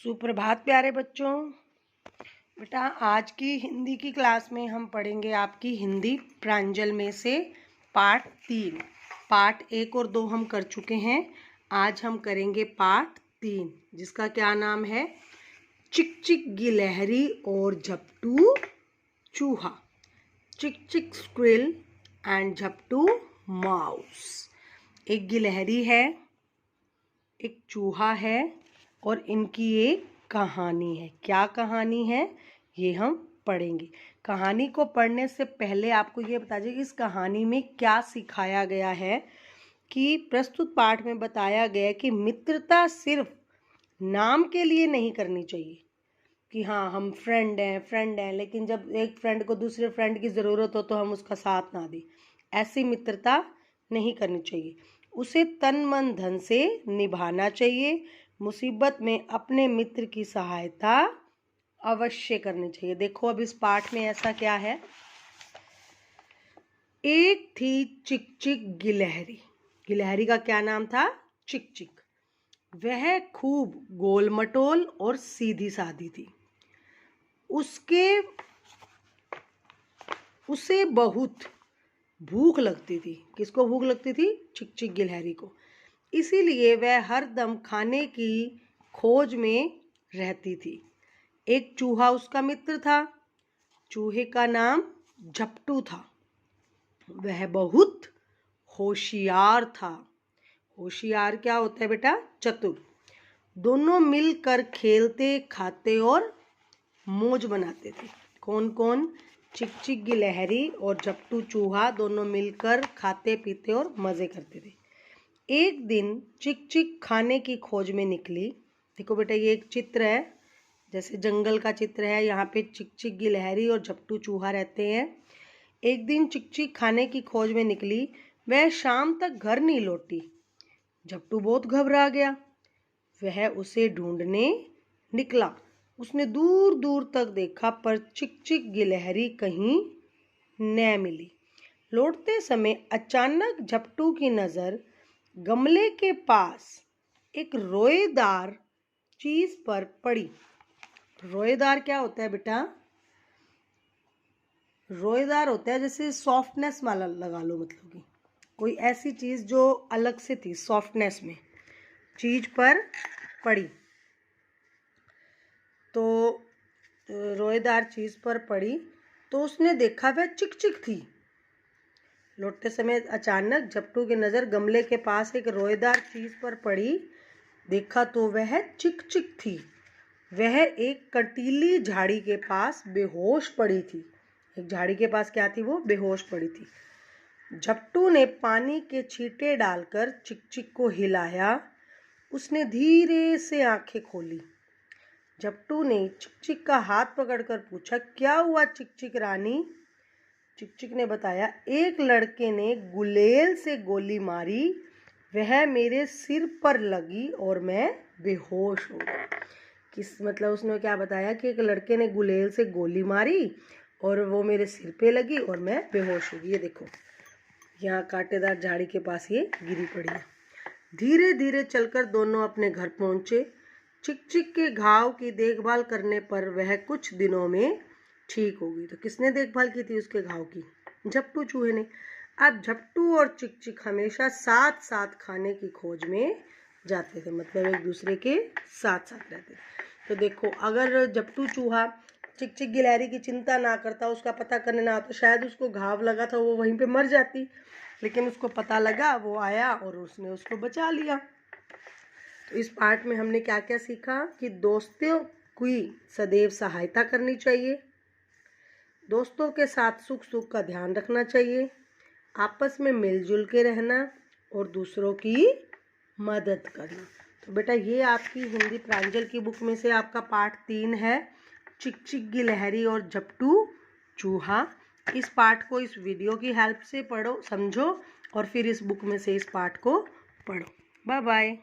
सुप्रभात प्यारे बच्चों। बेटा आज की हिंदी की क्लास में हम पढ़ेंगे आपकी हिंदी प्रांजल में से पाठ 3। पाठ 1 और 2 हम कर चुके हैं। आज हम करेंगे पाठ 3 जिसका क्या नाम है, चिक चिक गिलहरी और झपटू चूहा। चिक चिक स्क्विल एंड झपटू माउस। एक गिलहरी है, एक चूहा है और इनकी एक कहानी है। क्या कहानी है ये हम पढ़ेंगे। कहानी को पढ़ने से पहले आपको ये बता दीजिए कि इस कहानी में क्या सिखाया गया है। कि प्रस्तुत पाठ में बताया गया है कि मित्रता सिर्फ नाम के लिए नहीं करनी चाहिए कि हाँ हम फ्रेंड हैं, लेकिन जब एक फ्रेंड को दूसरे फ्रेंड की ज़रूरत हो तो हम उसका साथ ना दें। ऐसी मित्रता नहीं करनी चाहिए। उसे तन मन धन से निभाना चाहिए। मुसीबत में अपने मित्र की सहायता अवश्य करनी चाहिए। देखो अब इस पाठ में ऐसा क्या है। एक थी चिक चिक गिलहरी। गिलहरी का क्या नाम था? चिक चिक। वह खूब गोल मटोल और सीधी सादी थी। उसे बहुत भूख लगती थी। किसको भूख लगती थी? चिक चिक गिलहरी को। इसीलिए वह हरदम खाने की खोज में रहती थी। एक चूहा उसका मित्र था। चूहे का नाम झपटू था। वह बहुत होशियार था। होशियार क्या होता है बेटा? चतुर। दोनों मिलकर खेलते, खाते और मौज बनाते थे। कौन कौन? चिक चिक गिलहरी और झपटू चूहा दोनों मिलकर खाते, पीते और मज़े करते थे। एक दिन चिक चिक खाने की खोज में निकली। देखो बेटा ये एक चित्र है, जैसे जंगल का चित्र है। यहाँ पे चिक चिक गिलहरी और झपटू चूहा रहते हैं। एक दिन चिक चिक खाने की खोज में निकली। वह शाम तक घर नहीं लौटी। झपटू बहुत घबरा गया। वह उसे ढूंढने निकला। उसने दूर दूर तक देखा पर चिक चिक गिलहरी कहीं न मिली। लौटते समय अचानक झपटू की नज़र गमले के पास एक रोएदार चीज पर पड़ी। रोएदार क्या होता है बेटा? रोएदार होता है जैसे सॉफ्टनेस वाला लगा लो, मतलब कि कोई ऐसी चीज जो अलग से थी, सॉफ्टनेस में चीज पर पड़ी। तो रोएदार चीज पर पड़ी तो उसने देखा वह चिक चिक थी। लौटते समय अचानक झपटू की नज़र गमले के पास एक रोएदार चीज पर पड़ी। देखा तो वह चिक चिक थी। वह एक कंटीली झाड़ी के पास बेहोश पड़ी थी। एक झाड़ी के पास क्या थी? वो बेहोश पड़ी थी। झपटू ने पानी के छींटे डालकर चिक चिक को हिलाया। उसने धीरे से आंखें खोली। झपटू ने चिक चिक का हाथ पकड़कर पूछा, क्या हुआ चिक चिक रानी? चिक चिक ने बताया, एक लड़के ने गुलेल से गोली मारी। वह मेरे सिर पर लगी और मैं बेहोश हो गया। किस मतलब उसने क्या बताया कि एक लड़के ने गुलेल से गोली मारी और वो मेरे सिर पे लगी और मैं बेहोश हो गई। ये देखो यहाँ कांटेदार झाड़ी के पास ये गिरी पड़ी है। धीरे धीरे चलकर दोनों अपने घर पहुंचे। चिक चिक के घाव की देखभाल करने पर वह कुछ दिनों में ठीक हो गई। तो किसने देखभाल की थी उसके घाव की? झपटू चूहे ने। अब झपटू और चिक चिक हमेशा साथ साथ खाने की खोज में जाते थे, मतलब एक दूसरे के साथ साथ रहते थे। तो देखो अगर झपटू चूहा चिक चिक गिलहरी की चिंता ना करता, उसका पता करने ना आता, शायद उसको घाव लगा था वो वहीं पे मर जाती। लेकिन उसको पता लगा, वो आया और उसने उसको बचा लिया। तो इस पाठ में हमने क्या क्या सीखा कि दोस्तों की सदैव सहायता करनी चाहिए। दोस्तों के साथ सुख सुख का ध्यान रखना चाहिए। आपस में मिलजुल के रहना और दूसरों की मदद करना। तो बेटा ये आपकी हिंदी प्रांजल की बुक में से आपका पाठ 3 है, चिक चिक गिलहरी और झपटू चूहा। इस पाठ को इस वीडियो की हेल्प से पढ़ो, समझो और फिर इस बुक में से इस पाठ को पढ़ो। Bye bye.